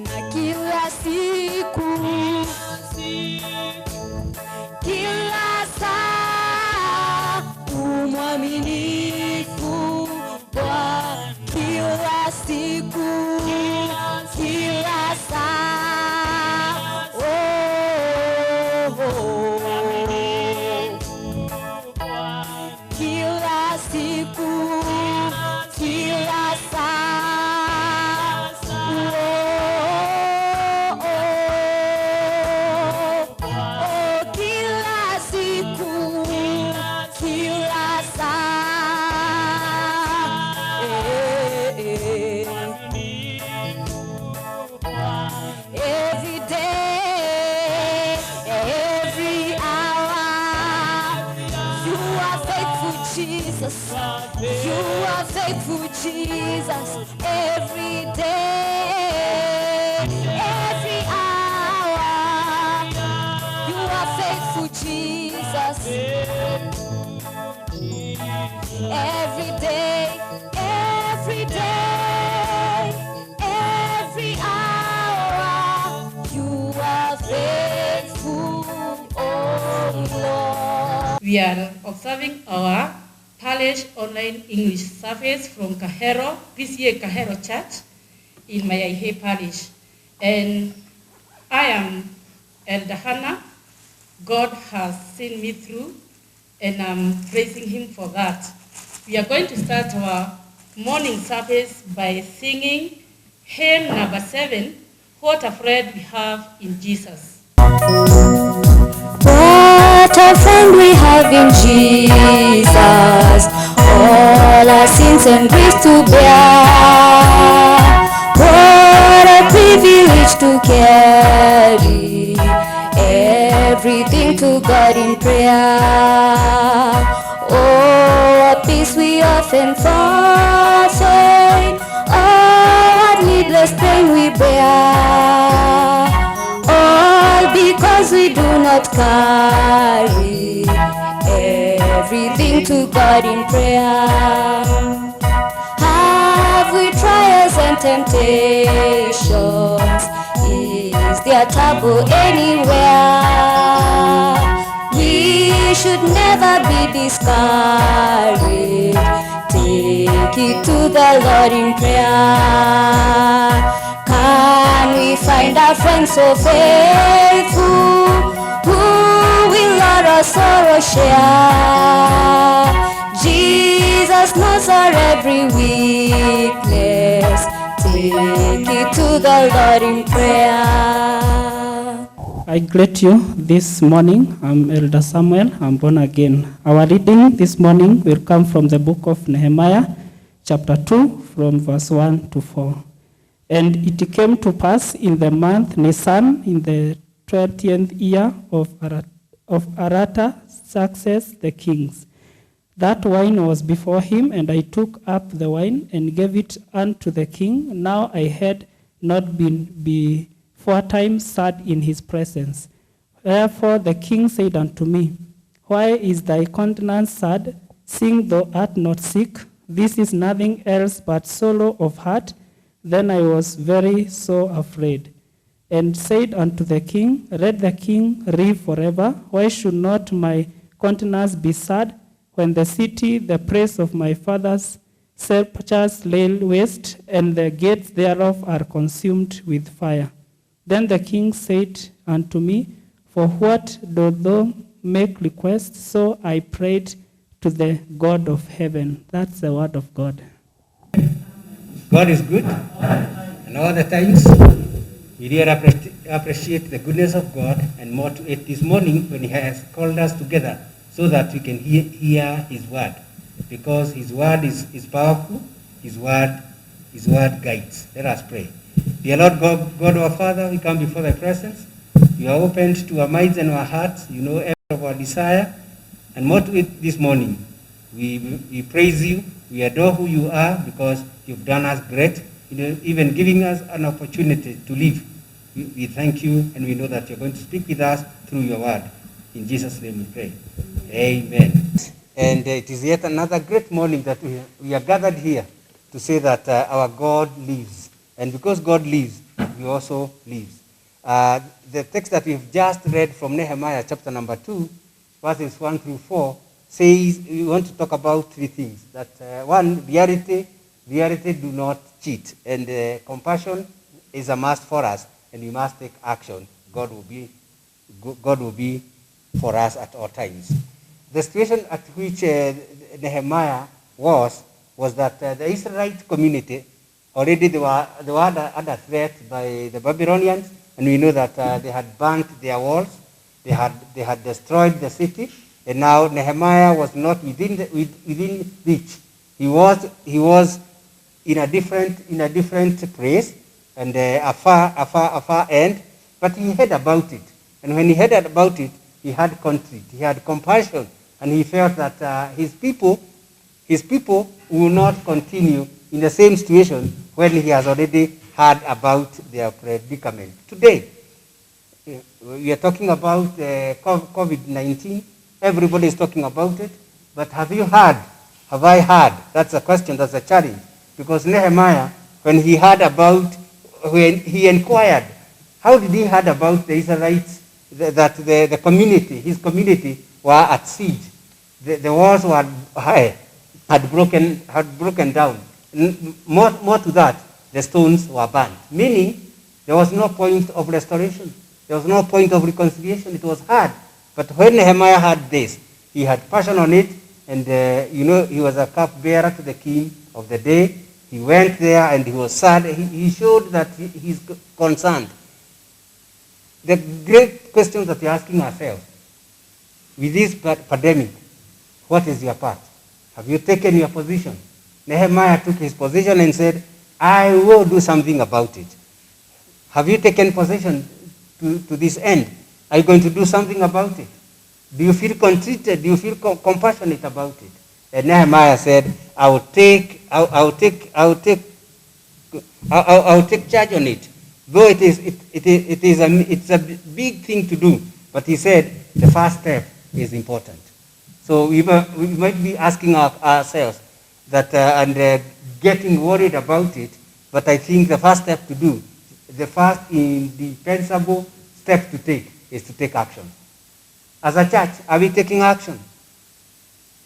na kila siku, kila saa umwaminifu Bwana, kila siku, kila saa, oh, kila siku, kila saa, kila siku, kila saa, every day, every hour, you are faithful, Jesus. You are faithful, Jesus. Every day, every hour, you are faithful, Jesus. Every day, every day, every hour, you are faithful, oh Lord. We are observing our parish online English service from Kahero, PCA Kahero Church in Mayaihe Parish. And I am Elder Hannah. God has seen me through, and I'm praising Him for that. We are going to start our morning service by singing hymn number 7, What a Friend We Have in Jesus. What a friend we have in Jesus, all our sins and griefs to bear. What a privilege to carry everything to God in prayer. Oh, a peace we often forfeit, oh, needless pain we bear, all because we do not carry everything to God in prayer. Have we trials and temptations? Is there trouble anywhere? We should never be discouraged. Take it to the Lord in prayer. Can we find a friend so faithful, who will our sorrow share? Jesus knows our every weakness. Take it to the Lord in prayer. I greet you this morning. I'm Elder Samuel. I'm born again. Our reading this morning will come from the book of Nehemiah, chapter 2, from verse 1 to 4. And it came to pass in the month Nisan, in the 20th year of Artaxerxes the king, that wine was before him, and I took up the wine and gave it unto the king. Now I had not been before time sad in his presence. Therefore the king said unto me, Why is thy countenance sad, seeing thou art not sick? This is nothing else but sorrow of heart. Then I was very so afraid, and said unto the king, Let the king live forever. Why should not my countenance be sad, when the city, the praise of my father's sepulchres, lay waste, and the gates thereof are consumed with fire? Then the king said unto me, For what dost thou make request? So I prayed to the God of heaven. That's the word of God. God is good, and all the times we really appreciate the goodness of God, and more to it this morning when He has called us together so that we can hear His word, because His word is powerful. His word guides. Let us pray. Dear Lord God our Father, we come before Thy presence. You are opened to our minds and our hearts. You know every of our desire, and more to it this morning. We praise You. We adore who You are, because You've done us great, even giving us an opportunity to live. We thank You, and we know that You're going to speak with us through Your word. In Jesus' name we pray. Amen. And it is yet another great morning that we are gathered here to say that our God lives. And because God lives, he also leaves. The text that we've just read from Nehemiah chapter number 2, verses 1 through 4, says we want to talk about three things. That one, reality do not cheat, and compassion is a must for us, and we must take action. God will be for us at all times. The situation at which Nehemiah was that the Israelite community, already they were under threat by the Babylonians, and we know that they had burnt their walls, they had destroyed the city, and now Nehemiah was not within reach. He was in a different place, and a far end, but he heard about it. And when he heard about it, he had contrition, he had compassion, and he felt that his people will not continue in the same situation when he has already heard about their predicament. Today, we are talking about COVID-19. Everybody is talking about it. But have you heard? Have I heard? That's a question, that's a challenge. Because Nehemiah, when he inquired, how did he heard about the Israelites, that the community, his community, were at siege? The walls were high, had broken down. More to that, the stones were burnt. Meaning, there was no point of restoration. There was no point of reconciliation. It was hard. But when Nehemiah had this, he had passion on it, and he was a cupbearer to the king of the day. He went there and he was sad. He showed that he's concerned. The great questions that we're asking ourselves, with this pandemic, what is your part? Have you taken your position? Nehemiah took his position and said, I will do something about it. Have you taken position to this end? Are you going to do something about it? Do you feel contrite? Do you feel compassionate about it? And Nehemiah said, I'll take charge on it. Though it's a big thing to do, but he said the first step is important. So we might be asking ourselves that and getting worried about it, but I think the first step to do, the first indispensable step to take is to take action. As a church, are we taking action?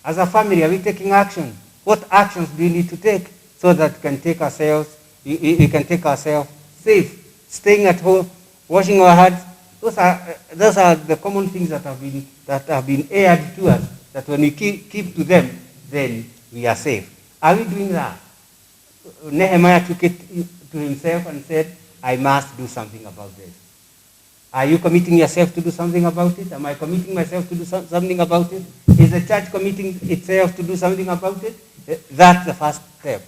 As a family, are we taking action? What actions do we need to take so that we can take ourselves safe? Staying at home, washing our hands. Those are the common things that have been aired to us. That when we keep to them, then we are safe. Are we doing that? Nehemiah took it to himself and said, I must do something about this. Are you committing yourself to do something about it? Am I committing myself to do something about it? Is the church committing itself to do something about it? That's the first step.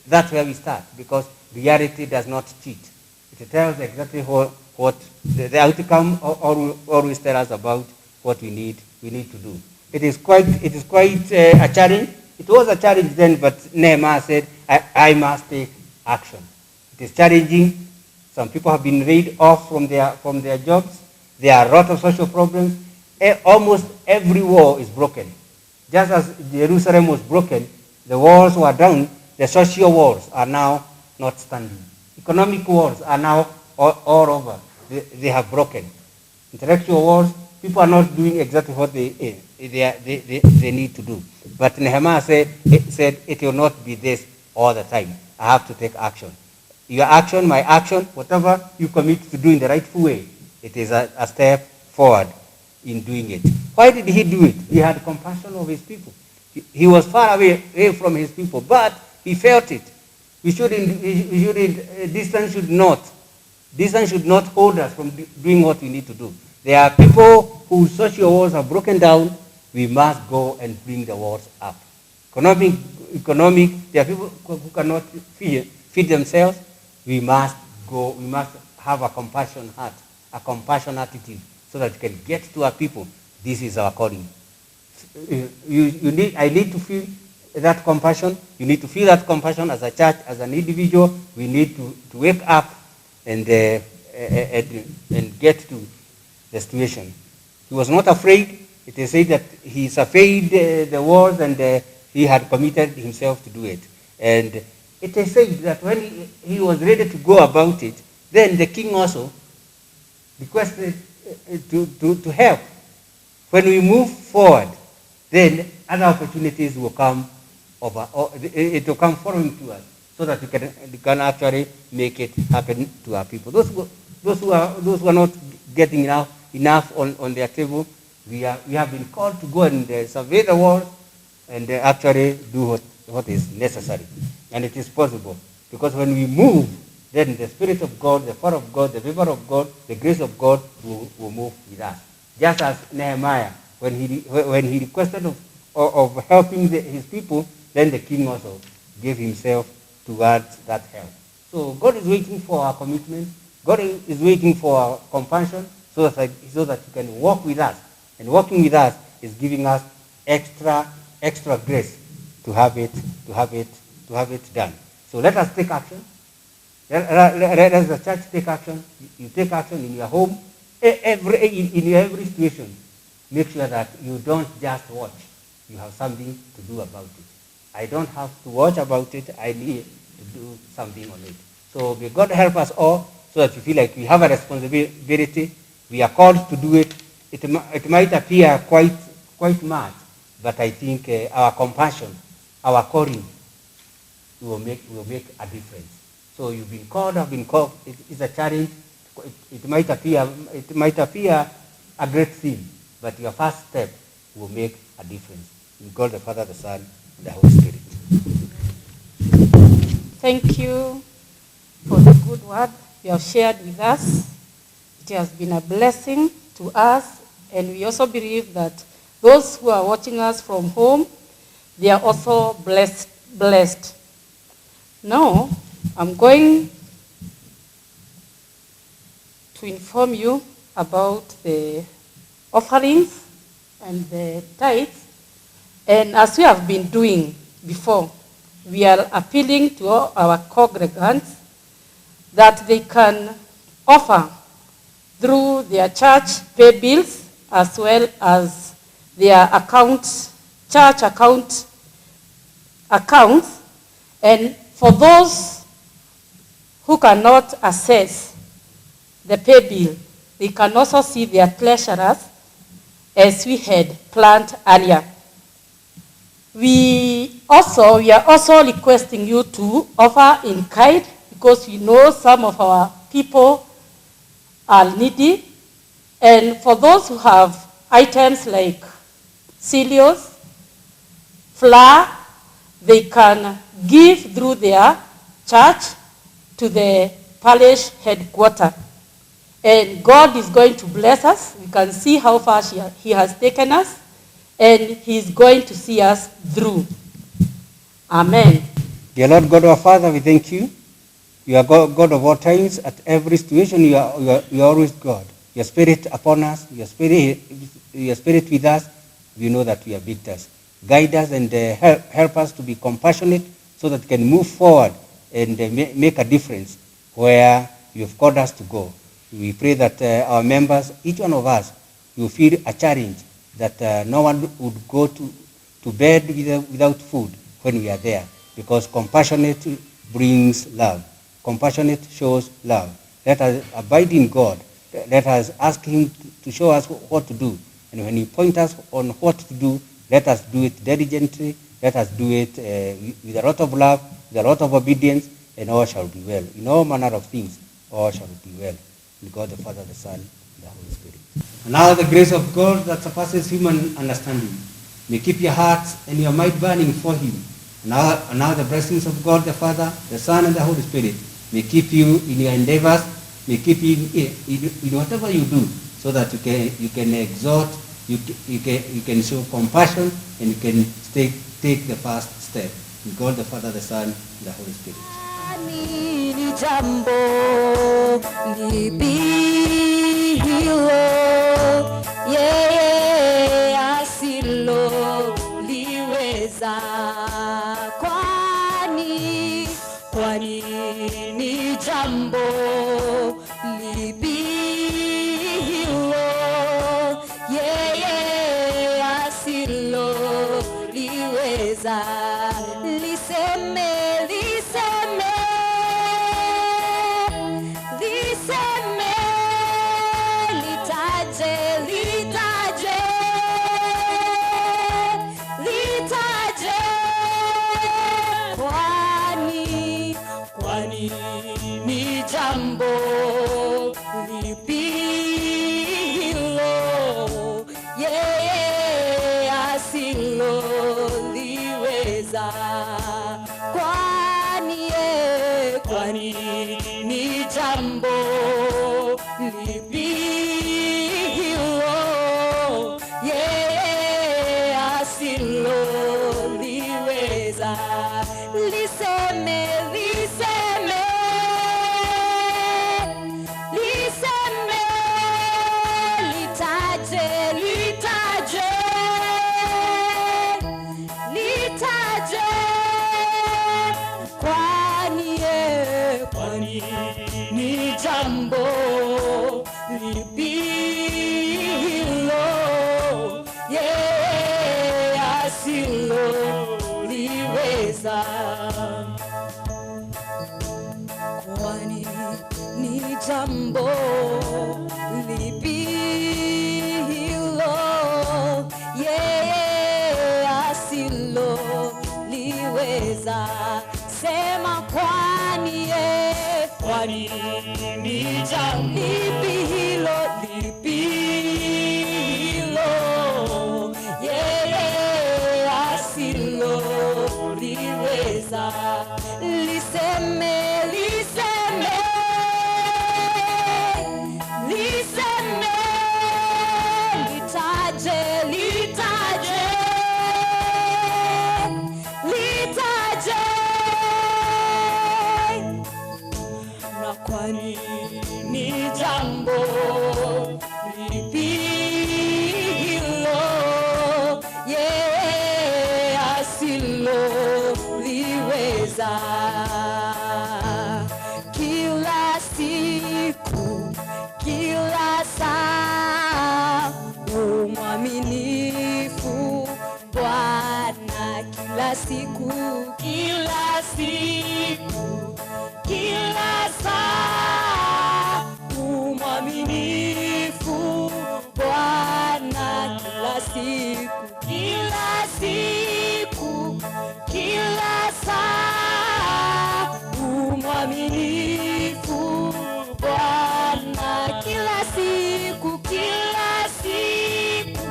That's where we start, because reality does not cheat. It tells exactly what the outcome always tell us about what we need to do. It is quite a challenge. It was a challenge then, but Nehemiah said, I must take action. It is challenging. Some people have been laid off from their jobs. There are a lot of social problems. Almost every wall is broken. Just as Jerusalem was broken, the walls were down, the social walls are now not standing. Economic walls are now all over. They have broken. Intellectual walls, people are not doing exactly what they need to do. But Nehemiah said, it will not be this all the time. I have to take action. Your action, my action, whatever you commit to do in the rightful way, it is a step forward in doing it. Why did he do it? He had compassion of his people. He was far away from his people, but he felt it. Distance should not hold us from doing what we need to do. There are people whose social walls are broken down. We must go and bring the walls up. Economic, there are people who cannot feed themselves. We must have a compassion heart, a compassion attitude, so that we can get to our people. This is our calling. I need to feel that compassion. You need to feel that compassion as a church, as an individual. We need to wake up and get to the situation. He was not afraid. It is said that he surveyed the walls and he had committed himself to do it. And it is said that when he was ready to go about it, then the king also requested to help. When we move forward, then other opportunities will come over, or it will come following to us, so that we can actually make it happen to our people. Those who are not getting enough on their table, we have been called to go and survey the world and actually do what is necessary. And it is possible, because when we move, then the Spirit of God, the power of God, the favor of God, the grace of God will move with us. Just as Nehemiah, when he requested of helping his people, then the king also gave himself towards that help. So God is waiting for our commitment. God is waiting for our compassion, so that he can walk with us. And walking with us is giving us extra grace to have it done. So let us take action. Let us, the church, take action. You take action in your home, in every situation. Make sure that you don't just watch. You have something to do about it. I don't have to watch about it. I need to do something on it. So may God help us all, so that we feel like we have a responsibility. We are called to do it. It might appear quite much, but I think our compassion, our calling, will make a difference. So you've been called, I've been called. It's a challenge. It might appear a great thing, but your first step will make a difference. In God the Father, the Son, and the Holy Spirit. Thank you for the good word you have shared with us. It has been a blessing to us, and we also believe that those who are watching us from home, they are also blessed. Now, I'm going to inform you about the offerings and the tithes. And as we have been doing before, we are appealing to all our congregants that they can offer through their church pay bills, as well as their church accounts. And for those who cannot access the pay bill, they can also see their treasurers, as we had planned earlier. We are also requesting you to offer in kind, because we know some of our people are needy. And for those who have items like cereals, flour, they can give through their church to the parish headquarters. And God is going to bless us. We can see how far he has taken us, and he's going to see us through. Amen. Dear Lord God, our Father, we thank you. You are God of all times. At every situation, you are always God. Your Spirit upon us, your Spirit with us, we know that we are victors. Guide us and help us to be compassionate, so that we can move forward and make a difference where you have called us to go. We pray that our members, each one of us, will feel a challenge, that no one would go to bed without food when we are there, because compassionate brings love. Compassionate shows love. Let us abide in God. Let us ask him to show us what to do. And when he points us on what to do, let us do it diligently. Let us do it with a lot of love, with a lot of obedience, and all shall be well. In all manner of things, all shall be well. In God the Father, the Son, and the Holy Spirit. And now the grace of God that surpasses human understanding may keep your hearts and your mind burning for him. And now the blessings of God the Father, the Son, and the Holy Spirit may keep you in your endeavors, may keep you in whatever you do, so that you can exhort, you can show compassion, and you can take the first step. In God the Father, the Son, and the Holy Spirit. Ni jambo lipi hilo yeye asilo liweza, kwani ni jambo lipi hilo yeye asilo liweza, liseme lipi hilo yeye asiloliweza? Kwani ni jambo lipi hilo yeye asiloliweza? Liseme, liseme, liseme, litaje, litaje, litaje, kwani ni jambo lipi hilo yeye asiloliweza? Kwani ni jambo lipi hilo yeye asiloliweza? Sema kwani ni jambo lipi hilo, lipi hilo yeye asiloliweza? Liseme, liseme, liseme, litaje, litaje, litaje, na kwani ni jambo lipi hilo yeye asiloliweza? Kila siku, kila saa, umwaminifu Bwana. Kila siku, kila siku, kila saa, umwaminifu Bwana. Kila siku, kila siku, kila saa, umwaminifu Bwana. Kila siku, kila siku,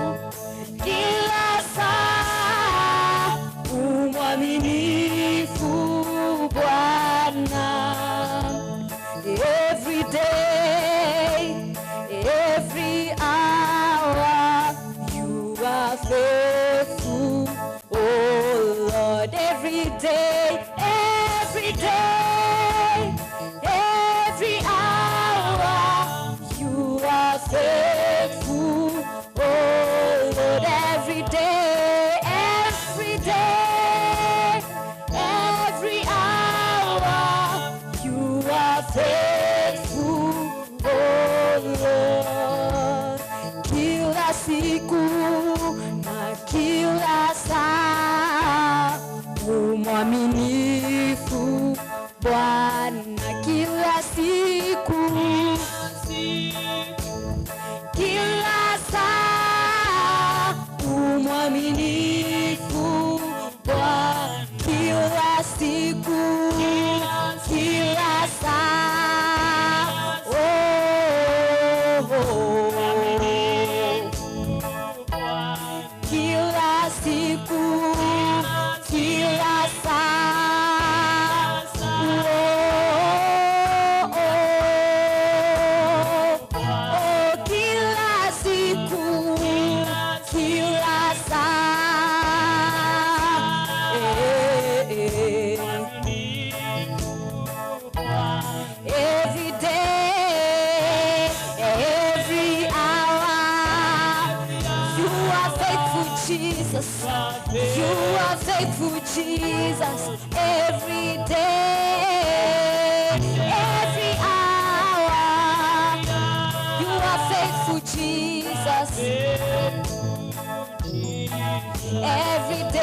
kila saa, umwaminifu Bwana. Every day, every hour, you are faithful, oh Lord. Every day, every day, every hour, you are faithful, oh Lord. Every day, every day, every hour, you are faithful, oh Lord. Kila siku na kila saa, umwaminifu Bwana. Kila siku, kila saa, umwaminifu Bwana. Kila siku, kila saa, oh, kila siku, kila saa, kila siku, kila saa, every day, every hour, you are faithful, Jesus. You are faithful, Jesus. Every day, every hour, you are faithful, Jesus. Every day.